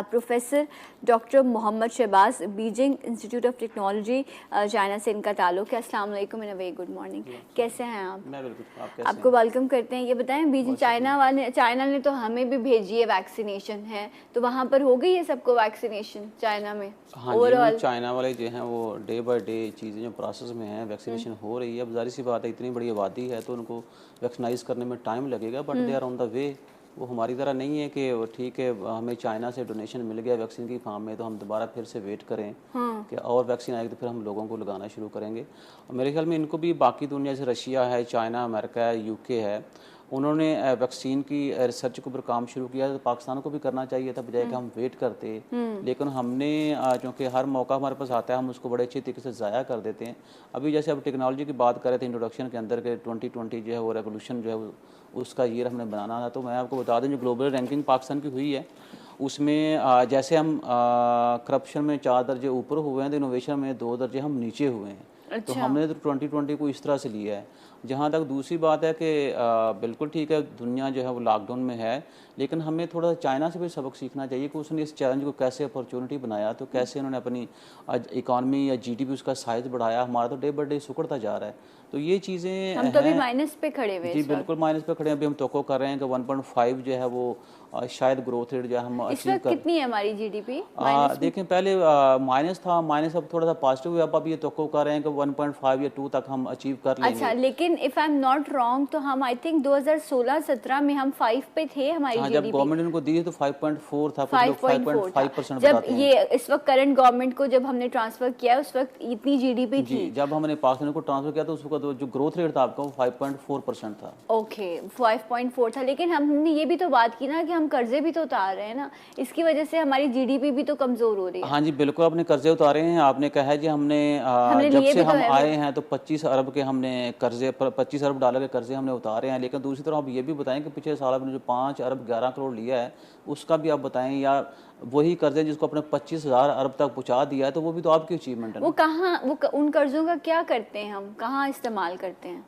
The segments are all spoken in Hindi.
Professor doctor Mohammad Shahbaz, Beijing institute of technology China से इनका ताल्लुक है। अस्सलाम वालेकुम and a very good morning. कैसे हैं आप? मैं बिल्कुल, आप कैसे आपको वेलकम करते हैं। ये बताएं, बीजिंग चाइना ने तो हमें भी भेजी है, वैक्सीनेशन है, तो वहाँ पर हो गई है सबको वैक्सीनेशन चाइना में? हाँ जी, चाइना वाले जो हैं वो डे बाय डे चीज़ें जो प्रोसेस में हैं, वैक्सीनेशन हो रही है। अब जाहिर सी बात है, इतनी बड़ी आबादी है तो उनको वैक्सीनाइज करने में टाइम लगेगा, but they are on the way. वो हमारी तरह नहीं है कि ठीक है हमें चाइना से डोनेशन मिल गया वैक्सीन की फॉर्म में तो हम दोबारा फिर से वेट करें कि और वैक्सीन आएगी तो फिर हम लोगों को लगाना शुरू करेंगे। और मेरे ख्याल में इनको भी बाकी दुनिया से, रशिया है, चाइना, अमेरिका है, यूके है, उन्होंने वैक्सीन की रिसर्च के ऊपर काम शुरू किया तो पाकिस्तान को भी करना चाहिए था, बजाय कि हम वेट करते। लेकिन हमने चूँकि हर मौका हमारे पास आता है हम उसको बड़े अच्छे तरीके से ज़ाया कर देते हैं। अभी जैसे अब टेक्नोलॉजी की बात कर रहे थे इंट्रोडक्शन के अंदर के 2020 जो है वो रेवोल्यूशन जो है उसका ईयर हमने बनाना था। तो मैं आपको बता दूं जो ग्लोबल रैंकिंग पाकिस्तान की हुई है उसमें जैसे हम करप्शन में 4 दर्जे ऊपर हुए हैं तो इनोवेशन में 2 दर्जे हम नीचे हुए हैं। अच्छा। तो हमने तो 2020 को इस तरह से लिया है। जहाँ तक दूसरी बात है कि बिल्कुल ठीक है, दुनिया जो है वो लॉकडाउन में है, लेकिन हमें थोड़ा चाइना से भी सबक सीखना चाहिए कि उसने इस चैलेंज को कैसे अपॉर्चुनिटी बनाया, तो कैसे उन्होंने अपनी इकॉनमी या जीडीपी उसका साइज बढ़ाया। हमारा तो डे बाई डे सुकड़ता जा रहा है। तो ये चीज़ें हम तो अभी माइनस पे खड़े हुए हैं। जी बिल्कुल माइनस पे खड़े हैं। अभी हम तो कर रहे हैं कि 1.5 जो है वो शायद ग्रोथ रेट जो है हम अचीव कर। कितनी है हमारी जीडीपी? देखें पहले माइनस था, माइनस अब थोड़ा सा पॉजिटिव हुआ। अब ये तो कर रहे हैं कि 1.5 या 2 तक हम अचीव कर लेंगे। अच्छा, लेकिन if I am not wrong तो हम आई थिंक 2016-17 में हम 5 पे थे हमारी जीडीपी। जब गवर्नमेंट इनको दी तो 5.4 था, 5.5% जब ये इस वक्त करंट गवर्नमेंट को जब हमने ट्रांसफर किया उस वक्त इतनी जीडीपी थी। जब हमने पाकिस्तान को ट्रांसफर किया तो उस वक्त जो ग्रोथ रेट था आपका वो 5.4% था। ओके, 5.4 था। लेकिन हमने ये भी तो बात की ना कि हम कर्जे भी तो उतार रहे हैं ना, इसकी वजह से हमारी जीडीपी भी तो कमजोर हो रही है। हाँ जी बिल्कुल, आपने कर्जे उतारे हैं। आपने कहा है जी हमने जब से हम आए हैं तो 25 अरब के हमने कर्जे, 25 अरब डॉलर के कर्जे हमने उतारे हैं। लेकिन दूसरी तरफ आप ये भी बताएं कि पिछले साल आपने जो 5 अरब 11 करोड़ लिया है उसका भी आप बताएं, या वही कर्जे जिसको अपने 25,000 अरब तक पहुंचा दिया है तो वो भी तो आपकी अचीवमेंट है। वो कहाँ, उन कर्जों का क्या करते हैं, हम कहाँ इस्तेमाल करते हैं?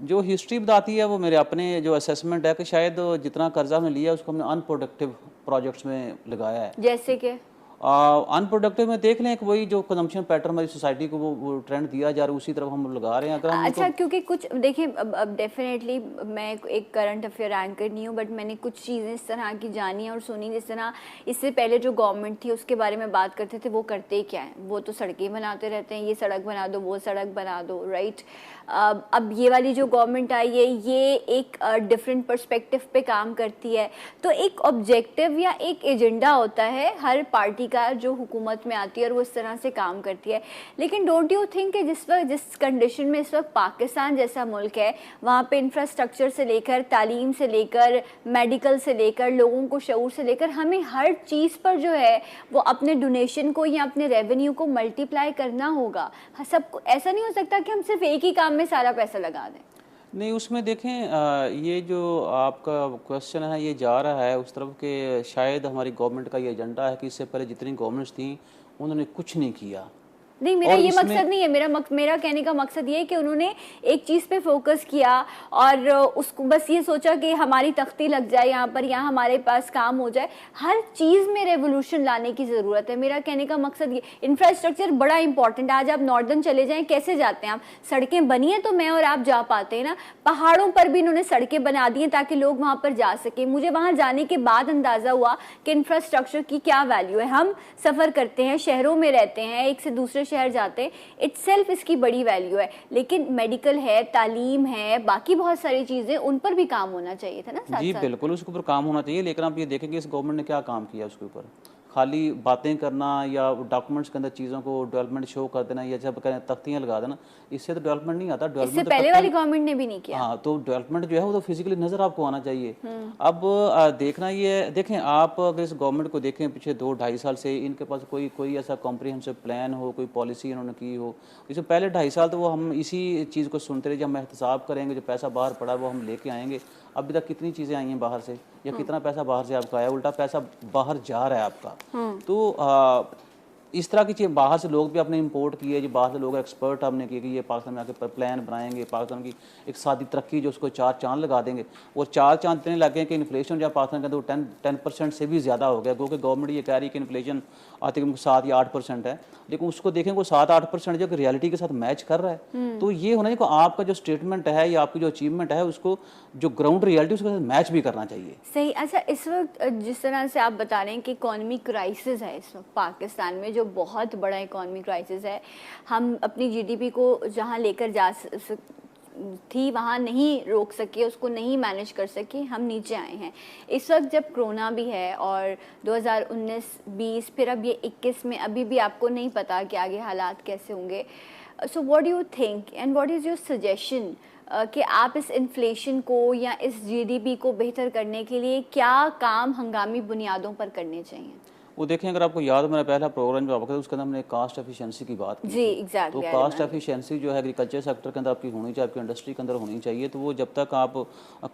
जो हिस्ट्री बताती है वो मेरे अपने जो असेसमेंट है कि शायद जितना कर्जा हमने लिया उसको हमने अनप्रोडक्टिव प्रोजेक्ट्स में लगाया है। जैसे कि अनप्रोडक्टिव में देख लें कि वही जो कंजम्पशन पैटर्न हमारी सोसाइटी को वो ट्रेंड दिया जा रहा है उसी तरफ हम लगा रहे हैं। अगर हम अच्छा, क्योंकि कुछ देखिए, अब डेफिनेटली मैं एक करंट अफेयर एंकर नहीं हूँ, बट मैंने कुछ चीज़ें इस तरह की जानी और सुनी। जिस तरह इससे पहले जो गवर्नमेंट थी उसके बारे में बात करते थे, वो करते क्या है, वो तो सड़कें बनाते रहते हैं, ये सड़क बना दो, वो सड़क बना दो, राइट। अब ये वाली जो गवर्नमेंट आई है ये एक डिफरेंट पर्सपेक्टिव पे काम करती है। तो एक ऑब्जेक्टिव या एक एजेंडा होता है हर पार्टी का जो हुकूमत में आती है और वो इस तरह से काम करती है। लेकिन डोंट यू थिंक कि जिस कंडीशन में इस वक्त पाकिस्तान जैसा मुल्क है, वहाँ पे इंफ्रास्ट्रक्चर से लेकर, तालीम से लेकर, मेडिकल से लेकर, लोगों को शऊर से लेकर, हमें हर चीज़ पर जो है वो अपने डोनेशन को या अपने रेवेन्यू को मल्टीप्लाई करना होगा। सबको ऐसा नहीं हो सकता कि हम सिर्फ एक ही काम में सारा पैसा लगा दें। नहीं, उसमें देखें ये जो आपका क्वेश्चन है ये जा रहा है उस तरफ के शायद हमारी गवर्नमेंट का ये एजेंडा है कि इससे पहले जितनी गवर्नमेंट्स थी उन्होंने कुछ नहीं किया। नहीं, मेरा ये मकसद नहीं है। मेरा कहने का मकसद ये है कि उन्होंने एक चीज़ पे फोकस किया और उसको बस ये सोचा कि हमारी तख्ती लग जाए यहाँ पर, यहाँ हमारे पास काम हो जाए। हर चीज़ में रेवोल्यूशन लाने की ज़रूरत है। मेरा कहने का मकसद ये, इंफ्रास्ट्रक्चर बड़ा इंपॉर्टेंट है। आज आप नॉर्दर्न चले जाएँ, कैसे जाते हैं आप? सड़कें बनी हैं तो मैं और आप जा पाते हैं ना। पहाड़ों पर भी इन्होंने सड़कें बना दी हैं ताकि लोग वहाँ पर जा सकें। मुझे वहाँ जाने के बाद अंदाज़ा हुआ कि इंफ्रास्ट्रक्चर की क्या वैल्यू है। हम सफ़र करते हैं, शहरों में रहते हैं, एक से दूसरे शहर जाते हैं, इटसेल्फ इसकी बड़ी वैल्यू है। लेकिन मेडिकल है, तालीम है, बाकी बहुत सारी चीजें, उन पर भी काम होना चाहिए था ना साथ जी साथ। बिल्कुल उसके ऊपर काम होना चाहिए। लेकिन आप ये देखेंगे इस गवर्नमेंट ने क्या काम किया उसके ऊपर, खाली बातें करना या डॉक्यूमेंट्स के अंदर चीज़ों को डेवलपमेंट शो कर देना या जब कहें तख्तियाँ लगा देना, इससे तो डेवलपमेंट नहीं आता। इससे पहले वाली गवर्नमेंट ने भी नहीं किया। हाँ, तो डेवलपमेंट जो है वो तो फिजिकली नजर आपको आना चाहिए। अब देखना ये देखें, आप अगर इस गवर्नमेंट को देखें पिछले 2-2.5 साल से इनके पास कोई ऐसा कॉम्प्रिहेंसिव प्लान हो, कोई पॉलिसी इन्होंने की हो। इससे पहले 2.5 साल तो वो हम इसी चीज़ को सुनते रहे, जब हम एहतसाब करेंगे, जो पैसा बाहर पड़ा वो हम लेके आएंगे। अभी तक कितनी चीज़ें आई हैं बाहर से, या कितना पैसा बाहर से आपका आया, उल्टा पैसा बाहर जा रहा है आपका। तो इस तरह की चीज़ बाहर से लोग भी अपने इंपोर्ट किए, जो बाहर से लोग एक्सपर्ट हमने किए कि ये पाकिस्तान में आके प्लान बनाएंगे, पाकिस्तान की एक सादी तरक्की जो उसको 4 चांद लगा देंगे। और 4 चांद इतने लगे हैं कि इन्फ्लेशन जो पाकिस्तान के अंदर 10% से भी ज़्यादा हो गया, क्योंकि गवर्नमेंट ये कह रही है कि इन्फ्लेशन आती है 7 या 8% है, लेकिन उसको देखें वो 7-8% जो रियलिटी के साथ मैच कर रहा है। तो ये होना चाहिए कि आपका जो स्टेटमेंट है या आपकी जो अचीवमेंट है उसको जो ग्राउंड रियलिटी उसके साथ मैच भी करना चाहिए। सही। अच्छा, इस वक्त जिस तरह से आप बता रहे हैं कि इकोनॉमिक क्राइसिस है इस वक्त पाकिस्तान में, जो बहुत बड़ा इकोनॉमिक क्राइसिस है, हम अपनी जीडीपी को जहां लेकर जा थी वहाँ नहीं रोक सके, उसको नहीं मैनेज कर सके, हम नीचे आए हैं। इस वक्त जब कोरोना भी है और 2019-20 फिर अब ये 21 में अभी भी आपको नहीं पता कि आगे हालात कैसे होंगे। So what do you think and what is your suggestion कि आप इस इन्फ्लेशन को या इस जीडीपी को बेहतर करने के लिए क्या काम हंगामी बुनियादों पर करने चाहिए? वो देखें, अगर आपको याद हो मेरा पहला प्रोग्राम जो आपका था उसके अंदर हमने कास्ट एफिशिएंसी की बात की जी, थी। एग्जैक्टली। तो कास्ट एफिशिएंसी जो है एग्रीकल्चर सेक्टर के अंदर आपकी होनी चाहिए, आपकी इंडस्ट्री के अंदर होनी चाहिए। तो वो जब तक आप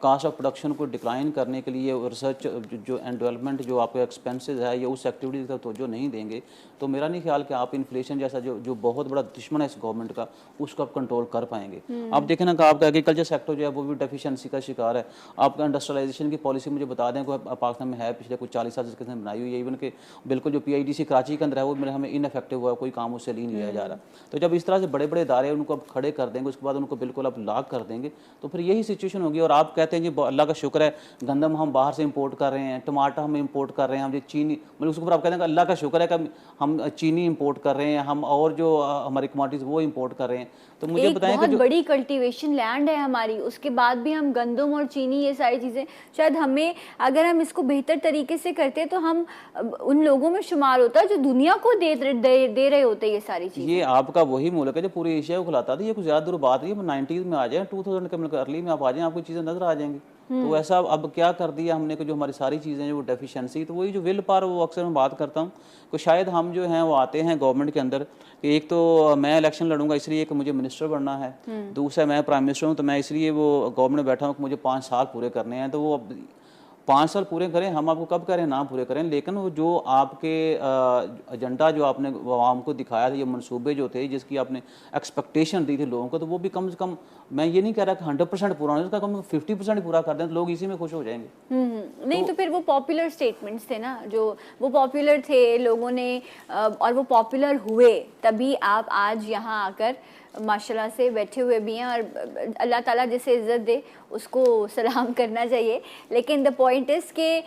कास्ट ऑफ प्रोडक्शन को डिक्लाइन करने के लिए रिसर्च जो एंड डेवलपमेंट जो आपके एक्सपेंसेस है या उस एक्टिविटीज़ का तवज्जो नहीं देंगे, तो मेरा नहीं ख्याल कि आप इन्फ्लेशन जैसा जो बहुत बड़ा दुश्मन है इस गवर्नमेंट का, उसको आप कंट्रोल कर पाएंगे। आप देखें ना कि आपका एग्रीकल्चर सेक्टर जो है वो भी डेफिशिएंसी का शिकार है। आपका इंडस्ट्रियलाइजेशन की पॉलिसी मुझे बता दें कोई पाकिस्तान में है पिछले कुछ 40 साल से इसके बनाई हुई है, इवन कि बिल्कुल जो PIDC कराची के अंदर है वो मेरे हमें इनफेक्टिव हुआ, कोई काम उससे नहीं लिया जा रहा। तो जब इस तरह से बड़े बड़े इदारे उनको आप खड़े कर देंगे, उसके बाद उनको बिल्कुल आप लॉक कर देंगे, तो फिर यही सिचुएशन होगी। और आप कहते हैं जी अल्लाह का शुक्र है गंदम हम बाहर से इंपोर्ट कर रहे हैं, टमाटर हम इंपोर्ट कर रहे हैं, हम जो चीनी मतलब उसके ऊपर आप कहते हैं कि अल्लाह का शुक्र है कि हम चीनी इंपोर्ट कर रहे हैं, हम और जो हमारी कमोडिटीज़ वो इंपोर्ट कर रहे हैं। तो मुझे बताएं कि बहुत बड़ी कल्टीवेशन लैंड है हमारी, उसके बाद भी हम गंदम और चीनी ये सारी चीज़ें, शायद हमें अगर हम इसको बेहतर तरीके से करते तो हम उन लोगों में शुमार होता जो दुनिया को दे रहे होते ये सारी चीज़ें। ये आपका वही मुल्क है जो पूरी एशिया को खिलाता था। ये कुछ ज़्यादा दूर बात नहीं है, 90s में आ जाए, 2000 के मतलब अर्ली में आप आ जाएं, आपको चीज़ें नजर आ जाएंगी। तो ऐसा अब क्या कर दिया हमने कि जो हमारी सारी चीज़ें जो डेफिशिएंसी, तो वही जो विल पावर वो अक्सर मैं बात करता हूँ कि शायद हम जो हैं वो आते हैं गवर्नमेंट के अंदर कि एक तो मैं इलेक्शन लड़ूंगा इसलिए कि मुझे मिनिस्टर बनना है, दूसरा मैं प्राइम मिनिस्टर हूँ तो मैं इसलिए वो गवर्नमेंट बैठा हूँ कि मुझे 5 साल पूरे करने हैं। तो वो 5 साल पूरे करें, हम आपको कब करें ना पूरे करें, लेकिन वो जो आपके एजेंडा जो आपने आवाम को दिखाया था, ये मंसूबे जो थे जिसकी आपने एक्सपेक्टेशन दी थी लोगों को, तो वो भी कम से कम, मैं ये नहीं कह रहा कि 100% पूरा होना, उसका कम 50% पूरा कर दें तो लोग इसी में खुश हो जाएंगे। नहीं तो फिर वो पॉपुलर स्टेटमेंट्स थे ना, जो वो पॉपुलर थे, लोगों ने और वो पॉपुलर हुए, तभी आप आज यहाँ आकर माशाल्लाह से बैठे हुए भी हैं। और अल्लाह ताला जिसे इज़्ज़त दे उसको सलाम करना चाहिए। लेकिन द पॉइंट इज़ कि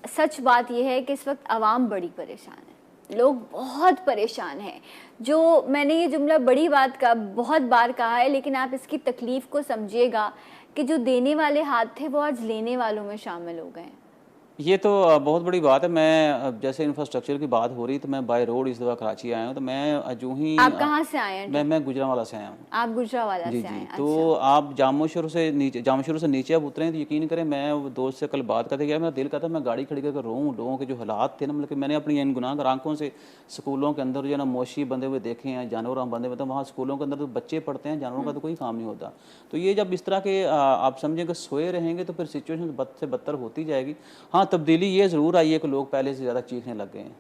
सच बात यह है कि इस वक्त आवाम बड़ी परेशान है, लोग बहुत परेशान हैं। जो मैंने ये जुमला बड़ी बात का बहुत बार कहा है, लेकिन आप इसकी तकलीफ़ को समझिएगा कि जो देने वाले हाथ थे वो आज लेने वालों में शामिल हो गए हैं। ये तो बहुत बड़ी बात है। मैं जैसे इंफ्रास्ट्रक्चर की बात हो रही तो मैं बाय रोड इस दफ़ा कराची आया हूँ, तो मैं जो ही आप कहाँ से आए हैं? मैं गुजरांवाला से आया हूँ। आप गुजरांवाला जी से आए जी। हैं? तो आप जामशोर से नीचे आप उतरे तो यकीन करें, मैं वो दोस्त से कल बात करते गया, मेरा दिल करता मैं गाड़ी खड़ी करके रोऊं। लोगों के जो हालात थे ना, मतलब कि मैंने अपनी इन गुनाहगार आंखों से स्कूलों के अंदर जो ना मोशी बंधे हुए देखे हैं, जानवर बंधे हुए, तो वहाँ स्कूलों के अंदर तो बच्चे पढ़ते हैं, जानवरों का तो कोई काम नहीं होता। तो ये जब इस तरह के आप समझें कि सोए रहेंगे तो फिर सिचुएशन बद से बदतर होती जाएगी। हाँ, तब्दीली ये ज़रूर आई है कि लोग पहले से ज़्यादा चीखने लग गए हैं।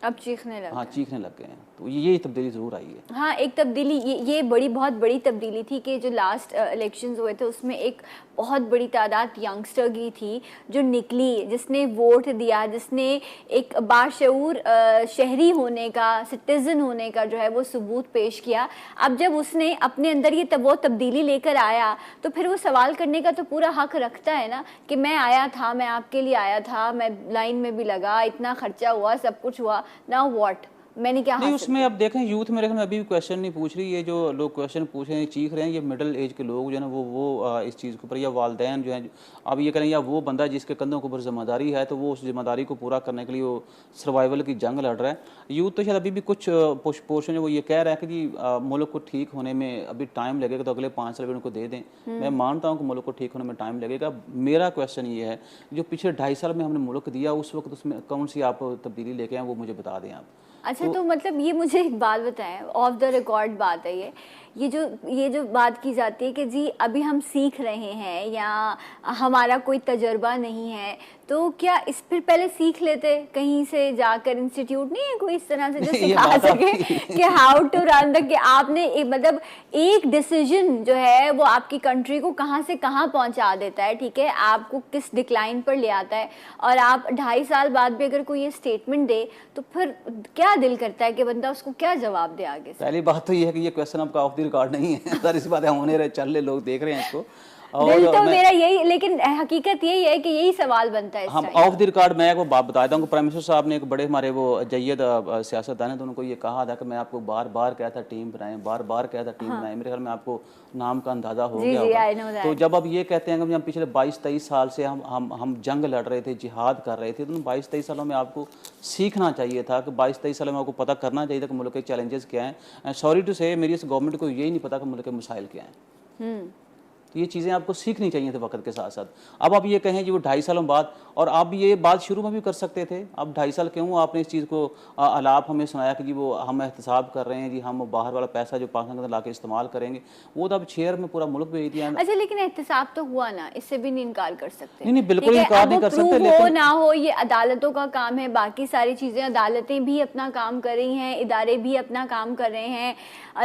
अब चीखने लगे? हाँ, चीखने लग गए हैं, तो ये तब्दीली ज़रूर आई है। हाँ, एक तब्दीली ये बहुत बड़ी तब्दीली थी कि जो लास्ट इलेक्शंस हुए थे उसमें एक बहुत बड़ी तादाद यंगस्टर की थी जो निकली, जिसने वोट दिया, जिसने एक बाशऊर शहरी होने का, सिटीज़न होने का जो है वो सबूत पेश किया। अब जब उसने अपने अंदर ये वो तब्दीली लेकर आया तो फिर वो सवाल करने का तो पूरा हक रखता है ना कि मैं आया था, मैं आपके लिए आया था, मैं लाइन में भी लगा, इतना खर्चा हुआ, सब कुछ हुआ, नाउ व्हाट, मैंने क्या नहीं उसमें अब देखें यूथ मेरे ख्याल में अभी भी क्वेश्चन नहीं पूछ रही। ये जो लोग क्वेश्चन पूछ रहे हैं, चीख रहे हैं, ये मिडिल एज के लोग जो है ना वो इस चीज़ के ऊपर, या वालदैन जो हैं, अब ये करें, या वो बंदा जिसके कंधों के ऊपर जिम्मेदारी है तो वो उस जिम्मेदारी को पूरा करने के लिए वो सर्वाइवल की जंग लड़ रहा है। यूथ तो शायद अभी भी कुछ पोर्शन जो वो ये कह रहा है कि जी मुल्क को ठीक होने में अभी टाइम लगेगा, तो अगले 5 साल भी उनको दे दें। मैं मानता हूँ कि मुल्क को ठीक होने में टाइम लगेगा। मेरा क्वेश्चन ये है, जो पिछले 2.5 साल में हमने मुल्क दिया, उस वक्त उसमें कौन सी आप तब्दीली लेके आए वो मुझे बता दें आप। अच्छा, तो मतलब ये मुझे एक बात बताएं, ऑफ द रिकॉर्ड बात है ये ये जो बात की जाती है कि जी अभी हम सीख रहे हैं या हमारा कोई तजर्बा नहीं है, तो क्या इस फिर पहले सीख लेते कहीं से जाकर, इंस्टीट्यूट नहीं है कोई इस तरह से जो सिखा सके कि हाउ टू रन द, कि आपने मतलब एक डिसीजन जो है वो आपकी कंट्री को कहाँ से कहाँ पहुँचा देता है, ठीक है, आपको किस डिक्लाइन पर ले आता है, और आप 2.5 साल बाद भी अगर कोई ये स्टेटमेंट दे तो फिर क्या दिल करता है कि बंदा उसको क्या जवाब दे आगे से? पहली बात तो ये है कि ये क्वेश्चन आपका ऑफ द रिकॉर्ड नहीं है सर, इस बात है होने रहे, चल रहे, लोग देख रहे हैं इसको। दिल तो मेरा यही, लेकिन हकीकत यही है कि यही सवाल बनता है। हम ऑफ द रिकॉर्ड मैं वो बात बताता हूँ, प्राइम मिनिस्टर साहब ने एक बड़े हमारे वो जय्यद सियासतदान है, तो उनको ये कहा था कि मैं आपको बार बार कहा था टीम बनाएं, बार बार कहा था टीम बनाएं। मेरे ख्याल में आपको नाम का अंदाजा हो गया होगा। तो जब अब ये कहते हैं कि हम पिछले 22-23 साल से हम जंग लड़ रहे थे, जिहाद कर रहे थे, तो 22-23 सालों में आपको सीखना चाहिए था कि 22-23 सालों में आपको पता करना चाहिए था कि मुल्क के चैलेंजेस क्या हैं। सॉरी टू से मेरी इस गवर्नमेंट को यही नहीं पता कि मुल्क के मसाइल क्या हैं। ये चीज़ें आपको सीखनी चाहिए थे वक्त के साथ साथ। अब आप ये कहें जी वो 2.5 सालों बाद, और आप ये बात शुरू में भी कर सकते थे। अब 2.5 साल क्यों आपने इस चीज़ को आलाप हमें सुनाया कि जी वो हम एहतसाब कर रहे हैं जी, हम बाहर वाला पैसा जो पाकिस्तान के अंदर ला के इस्तेमाल करेंगे, वो तो अब शेयर में पूरा मुल्क भेज दिया। अच्छा, लेकिन एहतसाब तो हुआ ना, इससे भी नहीं इनकार कर सकते। नहीं, बिल्कुल इनकार नहीं कर सकते, लेकिन ना हो, ये अदालतों का काम है, बाकी सारी चीज़ें अदालतें भी अपना काम कर रही हैं, इदारे भी अपना काम कर रहे हैं,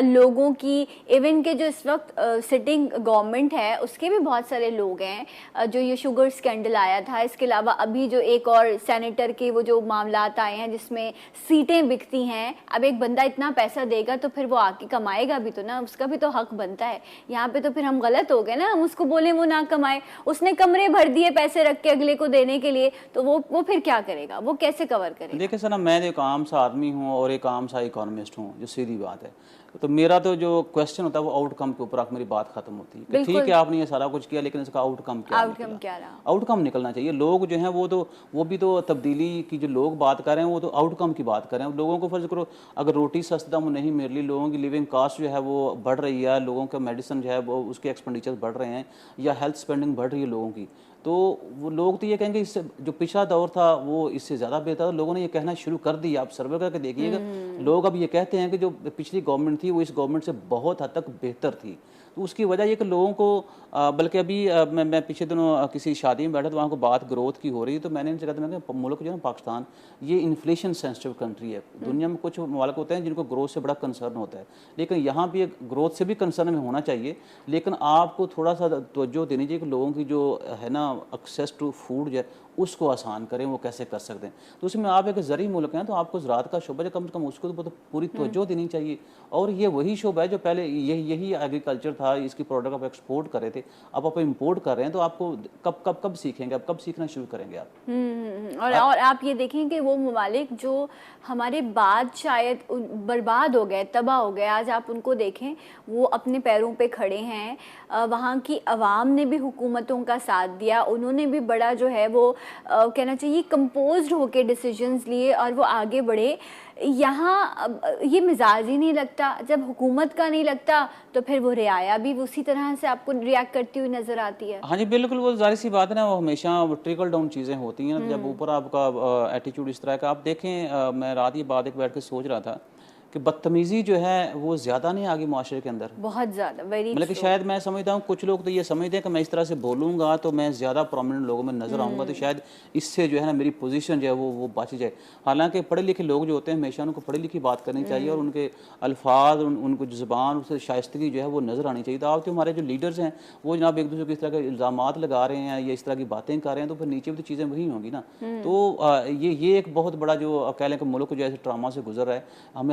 लोगों की, इवन के जो इस वक्त सिटिंग गवर्नमेंट है उसके भी बहुत सारे लोग हैं, जो ये शुगर स्कैंडल आया था, इसके अलावा अभी जो एक और सेनेटर के वो जो मामलात आए हैं जिसमें सीटें बिकती हैं। अब एक बंदा इतना पैसा देगा तो फिर वो आके कमाएगा भी तो ना, उसका भी तो हक बनता है। यहाँ पे तो फिर हम गलत हो गए ना, हम उसको बोले वो ना कमाए, उसने कमरे भर दिए पैसे रख के अगले को देने के लिए, तो वो फिर क्या करेगा, वो कैसे कवर करेगा? देखिए सर, मैं एक आम सा आदमी हूँ और एक आम सा इकोनॉमिस्ट हूँ, जो सीधी बात है। तो मेरा तो जो क्वेश्चन होता है वो आउटकम के ऊपर आकर मेरी बात खत्म होती है कि ठीक है आपने ये सारा कुछ किया, लेकिन इसका आउटकम क्या रहा? आउटकम निकलना चाहिए। लोग जो हैं वो भी तो तब्दीली की जो लोग बात कर रहे हैं वो तो आउटकम की बात कर रहे हैं। लोगों को फर्ज करो अगर रोटी सस्ता वो नहीं मिल रही, लोगों की लिविंग कास्ट जो है वो बढ़ रही है, लोगों का मेडिसिन जो है वो उसके एक्सपेंडिचर बढ़ रहे हैं, या हेल्थ स्पेंडिंग बढ़ रही है लोगों की, तो वो लोग तो ये कहेंगे इससे जो पिछला दौर था वो इससे ज़्यादा बेहतर था। लोगों ने ये कहना शुरू कर दिया। आप सर्वे करके देखिएगा, लोग अब ये कहते हैं कि जो पिछली गवर्नमेंट थी वो इस गवर्नमेंट से बहुत हद तक बेहतर थी। तो उसकी वजह ये कि लोगों को बल्कि अभी मैं पिछले दिनों किसी शादी में बैठा तो वहाँ को बात ग्रोथ की हो रही है, तो मैंने इनसे कहा था मुल्क जो है पाकिस्तान ये इन्फ्लेशन सेंसिटिव कंट्री है। दुनिया में कुछ मुल्क होते हैं जिनको ग्रोथ से बड़ा कंसर्न होता है, लेकिन यहाँ भी ग्रोथ से भी कंसर्न में होना चाहिए, लेकिन आपको थोड़ा सा तवज्जो देनी चाहिए कि लोगों की जो है ना एक्सेस टू फूड जो है उसको आसान करें, वो कैसे कर सकते हैं। तो उसमें आप एक ज़री मुल्क हैं तो आपको ज़राअत का शोबा जो कम से कम उसको तो पूरी तवज्जो देनी चाहिए। और ये वही शोबा है जो पहले यही एग्रीकल्चर था, इसकी प्रोडक्ट आप एक्सपोर्ट कर रहे थे, अब आप इंपोर्ट कर रहे हैं, तो आपको कब सीखेंगे, अब कब सीखना शुरू करेंगे आप? और आप ये देखें कि वो ममालिक जो हमारे बाद शायद बर्बाद हो गए, तबाह हो गए, आज आप उनको देखें वो अपने पैरों पे खड़े हैं। वहाँ की अवाम ने भी हुकूमतों का साथ दिया, उन्होंने भी बड़ा जो है वो कहना चाहिए कंपोज्ड होके डिसीजंस लिए और वो आगे बढ़े। यहाँ ये मिजाज ही नहीं लगता, जब हुकूमत का नहीं लगता तो फिर वो रियाया भी उसी तरह से आपको रिएक्ट करती हुई नजर आती है। हाँ जी बिल्कुल, वो जाहिर सी बात है ना, वो हमेशा ट्रिकल डाउन चीज़ें होती हैं ना, जब ऊपर आपका एटीट्यूड इस तरह का। आप देखें मैं रात ये बात एक बैठ के सोच रहा था कि बदतमीज़ी जो है वो ज़्यादा नहीं आगे माशरे के अंदर, बहुत ज़्यादा, मतलब कि शायद मैं समझता हूँ कुछ लोग तो ये समझते हैं कि मैं इस तरह से बोलूँगा तो मैं ज़्यादा प्रोमिनेंट लोगों में नज़र आऊँगा, तो शायद इससे जो है ना मेरी पोजीशन जो है वो बच जाए। हालांकि पढ़े लिखे लोग जो होते हैं हमेशा उनको पढ़ी लिखी बात करनी चाहिए और उनके अल्फाज, उनको ज़ुबान, उससे शाइस्तगी जो है वो नज़र आनी चाहिए। तो आप तो हमारे जो लीडर्स हैं वो जनाब एक दूसरे को इस तरह के इल्ज़ामात लगा रहे हैं या इस तरह की बातें कर रहे हैं, तो फिर नीचे भी तो चीज़ें वही होंगी ना। तो ये एक बहुत बड़ा जो कह लें कि मुल्क जो है ट्रामा से गुजर रहा है,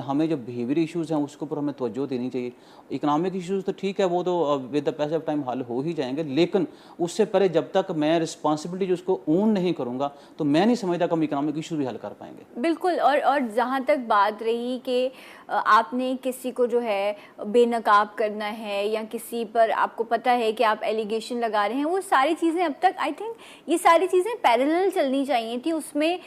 हमें जो बिहेवियर इशूज़ हैं उसके ऊपर हमें तवज्जो देनी चाहिए। इकोनॉमिक इश्यूज तो ठीक है, वो तो with the passage of time हल हो ही जाएंगे, लेकिन उससे पहले जब तक मैं रिस्पॉन्सिबिलिटी उसको ओन नहीं करूंगा तो मैं नहीं समझता कि हम इकोनॉमिक इशू भी हल कर पाएंगे। बिल्कुल। और जहाँ तक बात रही कि आपने किसी को जो है बेनकाब करना है या किसी पर आपको पता है कि आप एलिगेशन लगा रहे हैं, वो सारी चीज़ें अब तक आई थिंक ये सारी चीज़ें पैरेलल चलनी चाहिए थी। उसमें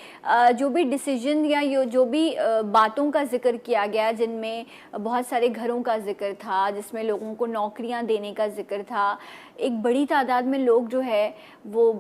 जो भी डिसीजन या जो भी बातों का जिक्र किया गया जिनमें बहुत सारे घरों का जिक्र था, जिसमें लोगों को नौकरियां देने का जिक्र था। एक बड़ी तादाद में लोग जो है वो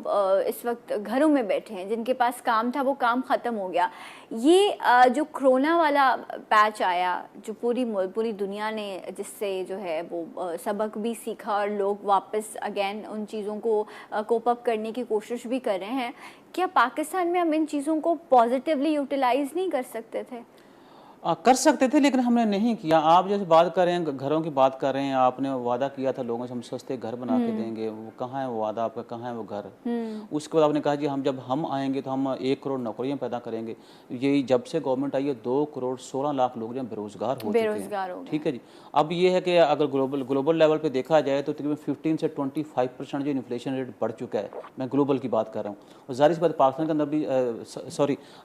इस वक्त घरों में बैठे हैं, जिनके पास काम था वो काम ख़त्म हो गया। ये जो कोरोना वाला पैच आया, जो पूरी दुनिया ने जिससे जो है वो सबक भी सीखा और लोग वापस अगेन उन चीज़ों को कोप अप करने की कोशिश भी कर रहे हैं, क्या पाकिस्तान में हम इन चीज़ों को पॉजिटिवली यूटिलाइज नहीं कर सकते थे? कर सकते थे, लेकिन हमने नहीं किया। आप जैसे बात कर रहे हैं, घरों की बात कर रहे हैं, आपने वादा किया था लोगों से हम सस्ते घर बना के देंगे, वो कहाँ है वो वादा आपका, कहाँ है वो घर? उसके बाद आपने कहा जी जब हम आएंगे तो हम 1 करोड़ नौकरियां पैदा करेंगे। ये जब से गवर्नमेंट आई है 2 करोड़ 16 लाख लोग जो बेरोजगार हो चुके हैं। ठीक है जी। अब ये है कि अगर ग्लोबल लेवल पे देखा जाए तो तकरीबन 15 से 25% जो इन्फ्लेशन रेट बढ़ चुका है, मैं ग्लोबल की बात कर रहा हूँ। और जाहिर सी बात पाकिस्तान के अंदर भी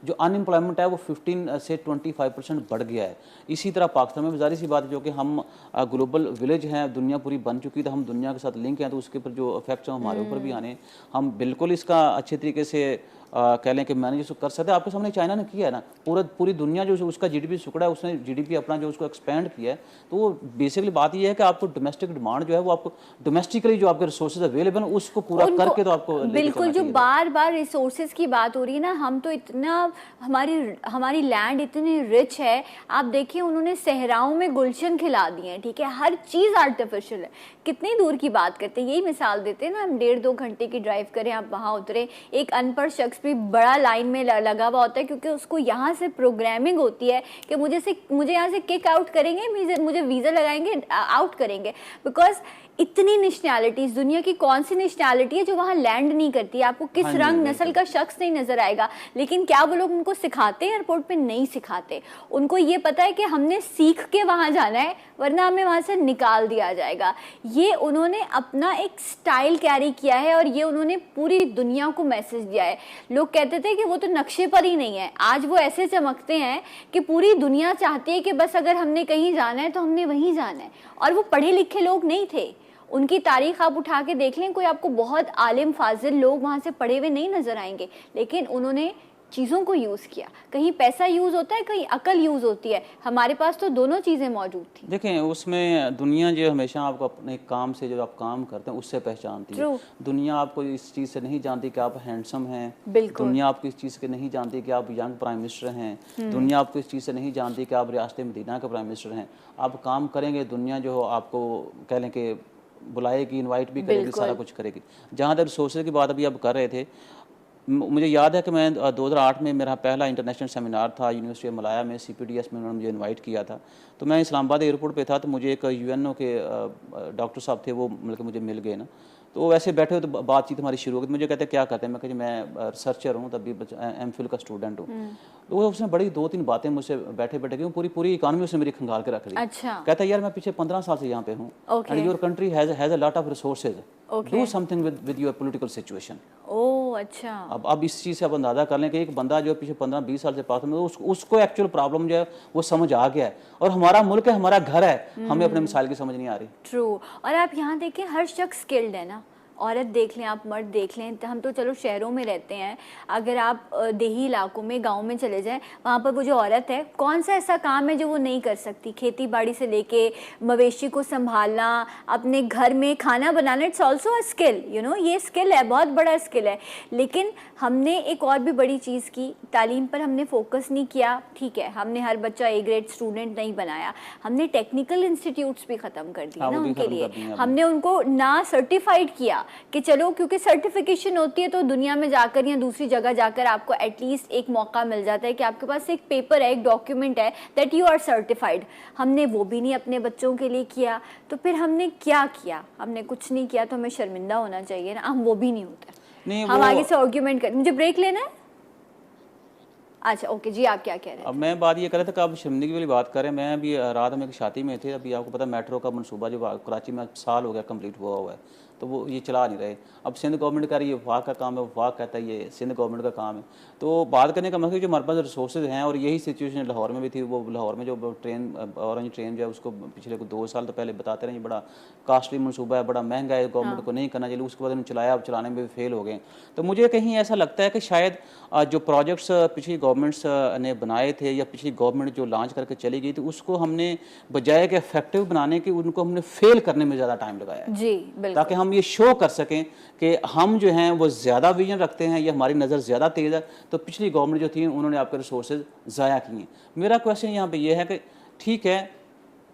जो अनएम्प्लॉयमेंट है वो 15 से 25% बढ़ गया है। इसी तरह पाकिस्तान में जाहिर सी बात है, जो कि हम ग्लोबल विलेज हैं, दुनिया पूरी बन चुकी है, तो हम दुनिया के साथ लिंक हैं, तो उसके ऊपर जो इफेक्ट्स हैं हमारे ऊपर भी आने, हम बिल्कुल इसका अच्छे तरीके से कह लें कि मैनेज उसको कर सकते हैं। आपके सामने चाइना ने किया है ना, पूरी दुनिया जो उसका जीडीपी सुकड़ा है, उसने जीडीपी अपना जो उसको एक्सपेंड किया है। तो वो बेसिकली बात ये है कि आपको डोमेस्टिक डिमांड जो है वो आपको डोमेस्टिकली जो आपके रिसोर्सेज अवेलेबल है उसको पूरा करके तो आपको बिल्कुल। जो बार बार रिसोर्सेज की बात हो रही है ना, हम तो इतना हमारी लैंड इतनी रिच है, आप देखिए उन्होंने सहराओं में गुलशन खिला दिए हैं। ठीक है, हर चीज़ आर्टिफिशियल है। कितनी दूर की बात करते हैं, यही मिसाल देते हैं ना, हम 1.5-2 घंटे की ड्राइव करें, आप वहाँ उतरे, एक अनपढ़ शख्स भी बड़ा लाइन में लगा हुआ होता है, क्योंकि उसको यहाँ से प्रोग्रामिंग होती है कि मुझे यहाँ से किक आउट करेंगे, मुझे वीज़ा लगाएंगे, आउट करेंगे। बिकॉज इतनी नेशनैलिटीज, दुनिया की कौन सी नेशनैलिटी है जो वहाँ लैंड नहीं करती है? आपको किस रंग नस्ल का शख्स नहीं नजर आएगा, लेकिन क्या वो लोग उनको सिखाते हैं? एयरपोर्ट पे नहीं सिखाते। उनको ये पता है कि हमने सीख के वहाँ जाना है, वरना हमें वहाँ से निकाल दिया जाएगा। ये उन्होंने अपना एक स्टाइल कैरी किया है और ये उन्होंने पूरी दुनिया को मैसेज दिया है। लोग कहते थे कि वो तो नक्शे पर ही नहीं है, आज वो ऐसे चमकते हैं कि पूरी दुनिया चाहती है कि बस अगर हमने कहीं जाना है तो हमने वहीं जाना है। और वो पढ़े लिखे लोग नहीं थे, उनकी तारीख आप उठा के देख लें, कोई आपको बहुत आलिम फाजिल लोग वहाँ से पढ़े हुए नहीं नजर आएंगे, लेकिन उन्होंने चीज़ों को यूज़ किया। कहीं पैसा यूज़ होता है, कहीं अकल यूज़ होती है, हमारे पास तो दोनों चीज़ें मौजूद थी। देखें, उसमें दुनिया जो हमेशा आपको अपने काम से, जो आप काम करते हैं उससे पहचानती है। दुनिया आपको इस चीज़ से नहीं जानती कि आप हैंडसम हैं, दुनिया आपको इस चीज़ से नहीं जानती कि आप यंग प्राइम मिनिस्टर हैं, दुनिया आपको इस चीज़ से नहीं जानती कि आप रियासत मदीना के प्राइम मिनिस्टर हैं। आप काम करेंगे, दुनिया जो आपको कह लें कि बुलाएगी, इनवाइट भी करेगी, सारा कुछ करेगी। जहाँ तक रिसोर्सेज की बात अभी आप कर रहे थे, मुझे याद है कि मैं 2008 में मेरा पहला इंटरनेशनल सेमिनार था यूनिवर्सिटी ऑफ मलाया में, CPDS में उन्होंने मुझे इनवाइट किया था। तो मैं इस्लामाबाद एयरपोर्ट पे था, तो मुझे एक UNO के डॉक्टर साहब थे, वो मतलब मुझे मिल गए ना, तो वो वैसे बैठे हुए, तो बातचीत हमारी शुरू हो गई। मुझे कहते क्या करते हैं, मैं कहा मैं रिसर्चर हूँ, तभी MPhil का स्टूडेंट हूँ। तो वो उसने बड़ी 2-3 बातें मुझसे बैठे की पूरी इकानमी उसने मेरी खंगाल के रख दी। अच्छा। कहता है यार मैं पिछले 15 साल से यहाँ पे हूँ, and your country has a lot of resources, do something with your political situation. Oh अच्छा। अब इस चीज़ से आप अंदाजा कर लें कि एक बंदा जो पिछले 15-20 साल से पास में, उसको एक्चुअल प्रॉब्लम जो है वो समझ आ गया है, और हमारा मुल्क है, हमारा घर है, हमें अपने मिसाइल की समझ नहीं आ रही। ट्रू। और आप यहाँ देखें, हर शख्स स्किल्ड है ना, औरत देख लें, आप मर्द देख लें, हम तो चलो शहरों में रहते हैं, अगर आप देही इलाकों में, गांव में चले जाएं, वहाँ पर वो जो औरत है, कौन सा ऐसा काम है जो वो नहीं कर सकती? खेती बाड़ी से लेके मवेशी को संभालना, अपने घर में खाना बनाना, it's also a skill, you know, ये स्किल है, बहुत बड़ा स्किल है। लेकिन हमने एक और भी बड़ी चीज़ की, तालीम पर हमने फोकस नहीं किया। ठीक है, हमने हर बच्चा A ग्रेड स्टूडेंट नहीं बनाया, हमने टेक्निकल इंस्टीट्यूट्स भी ख़त्म कर दिए ना उनके लिए, हमने उनको ना सर्टिफाइड किया कि चलो, क्योंकि सर्टिफिकेशन होती है तो दुनिया में जाकर या दूसरी जगह जाकर आपको एटलीस्ट एक मौका मिल जाता है कि आपके पास एक पेपर है, एक डॉक्यूमेंट है दैट यू आर सर्टिफाइड। हमने वो भी नहीं अपने बच्चों के लिए किया, तो फिर हमने क्या किया? हमने कुछ नहीं किया, तो हमें शर्मिंदा होना चाहिए ना, हम वो भी नहीं होते। हम आगे से आर्ग्यूमेंट कर, मुझे ब्रेक लेना है। अच्छा ओके जी, आप क्या कह रहे हैं? अब मैं बात ये कर रहा था कि आप शर्मिंदगी वाली बात कर रहे हैं। मैं अभी रात में एक शादी में थे, अभी आपको पता मेट्रो का मनसूबा जो कराची में साल हो गया कंप्लीट हुआ है, तो वो ये चला नहीं रहे। अब सिंध गवर्नमेंट का ये वफाक का काम है, वफाक कहता है ये सिंध गवर्नमेंट का काम है। तो बात करने का मतलब जो हमारे पास रिसोर्सेज हैं, और यही सिचुएशन लाहौर में भी थी। वो लाहौर में जो ट्रेन ऑरेंज ट्रेन जो है उसको पिछले 2 साल तो पहले बताते रहे बड़ा कॉस्टली मनसूबा है, बड़ा महंगा है, गवर्नमेंट को नहीं करना चाहिए। उसके बाद उन्होंने चलाया, अब चलाने में भी फेल हो गए। तो मुझे कहीं ऐसा लगता है कि शायद जो प्रोजेक्ट्स पिछली गवर्नमेंट्स ने बनाए थे या पिछली गवर्नमेंट जो लॉन्च करके चली गई, तो उसको हमने बजाय कि इफेक्टिव बनाने की, उनको हमने फेल करने में ज़्यादा टाइम लगाया है। जी बिल्कुल। ताकि हम ये शो कर सकें कि हम जो हैं वो ज़्यादा विजन रखते हैं या हमारी नज़र ज़्यादा तेज़ है। तो पिछली गवर्नमेंट जो थी उन्होंने आपके रिसोर्सेज ज़ाया किए। मेरा क्वेश्चन यहाँ पे ये है कि ठीक है,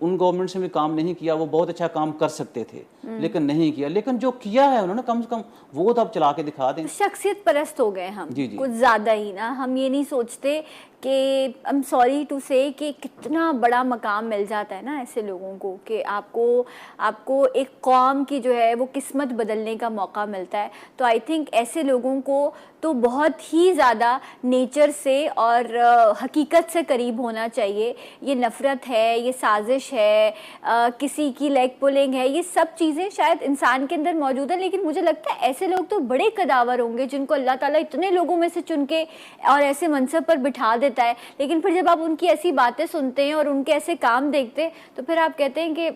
उन गवर्नमेंट्स ने भी काम नहीं किया, वो बहुत अच्छा काम कर सकते थे लेकिन नहीं किया। लेकिन जो किया है उन्होंने कम से कम वो तो अब चला के दिखा दें। शख्सियत परस्त हो गए हम जी जी। कुछ ज़्यादा ही ना। हम ये नहीं सोचते कि आई एम सॉरी टू से कि कितना बड़ा मकाम मिल जाता है ना ऐसे लोगों को, कि आपको एक कौम की जो है वो किस्मत बदलने का मौका मिलता है। तो आई थिंक ऐसे लोगों को तो बहुत ही ज़्यादा नेचर से और हकीकत से करीब होना चाहिए। ये नफ़रत है, ये साजिश है, किसी की लेग पुलिंग है, ये सब चीज़ें शायद इंसान के अंदर मौजूद है। लेकिन मुझे लगता है ऐसे लोग तो बड़े कदावर होंगे जिनको अल्लाह ताला इतने लोगों में से चुन के और ऐसे मनसब पर बिठा देता है। लेकिन फिर जब आप उनकी ऐसी बातें सुनते हैं और उनके ऐसे काम देखते हैं तो फिर आप कहते हैं कि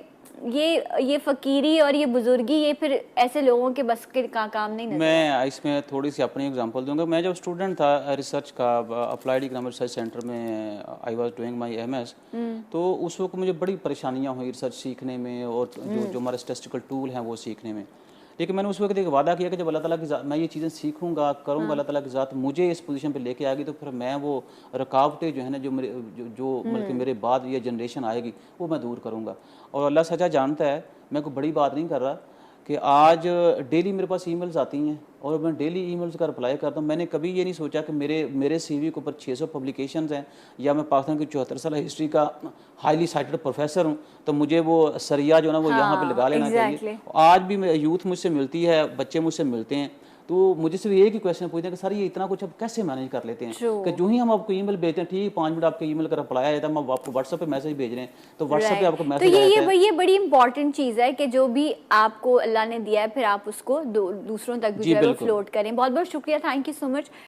ये फ़कीरी और ये बुजुर्गी ये फिर ऐसे लोगों के बस के काम नहीं नजर। मैं इसमें थोड़ी सी अपनी एग्जांपल दूंगा। मैं जब स्टूडेंट था रिसर्च का अप्लाइड इकोनॉमिक रिसर्च सेंटर में, I was doing my MS, तो उस वक्त मुझे बड़ी परेशानियां हुई रिसर्च सीखने में और जो हमारे स्टैटिस्टिकल टूल हैं वो सीखने में। लेकिन मैंने उस वक्त एक वादा किया कि जब अल्लाह ताला की मैं ये चीज़ें सीखूंगा करूंगा, अल्लाह ताला की ज़ात मुझे इस पोजीशन पे लेके आएगी, तो फिर मैं वो रुकावटें जो है ना जो बल्कि मेरे बाद ये जनरेशन आएगी वो मैं दूर करूंगा। और अल्लाह सच्चा जानता है, मैं कोई बड़ी बात नहीं कर रहा कि आज डेली मेरे पास ईमेल्स आती हैं और मैं डेली ईमेल्स का रिप्लाई करता हूँ। मैंने कभी ये नहीं सोचा कि मेरे सीवी के ऊपर 600 पब्लिकेशंस हैं या मैं पाकिस्तान की 74 साल हिस्ट्री का हाईली साइटेड प्रोफेसर हूँ, तो मुझे वो सरिया जो ना वो यहाँ पे लगा लेना चाहिए। आज भी यूथ मुझसे मिलती है, बच्चे मुझसे मिलते हैं, तो मुझे सिर्फ एक ही क्वेश्चन पूछते हैं कि सर ये इतना कुछ अब कैसे मैनेज कर लेते हैं कि जो ही हम आपको ईमेल भेजते हैं, ठीक 5 मिनट आपके ईमेल का रिप्लाई आया था, हम आपको व्हाट्सएप पे मैसेज भेज रहे हैं तो व्हाट्सएप पे आपको मैसेज तो ये बड़ी इंपॉर्टेंट चीज़ है कि जो भी आपको अल्लाह ने दिया है फिर आप उसको दूसरों तक भी जो है फ्लोट करें। बहुत बहुत शुक्रिया, थैंक यू सो मच।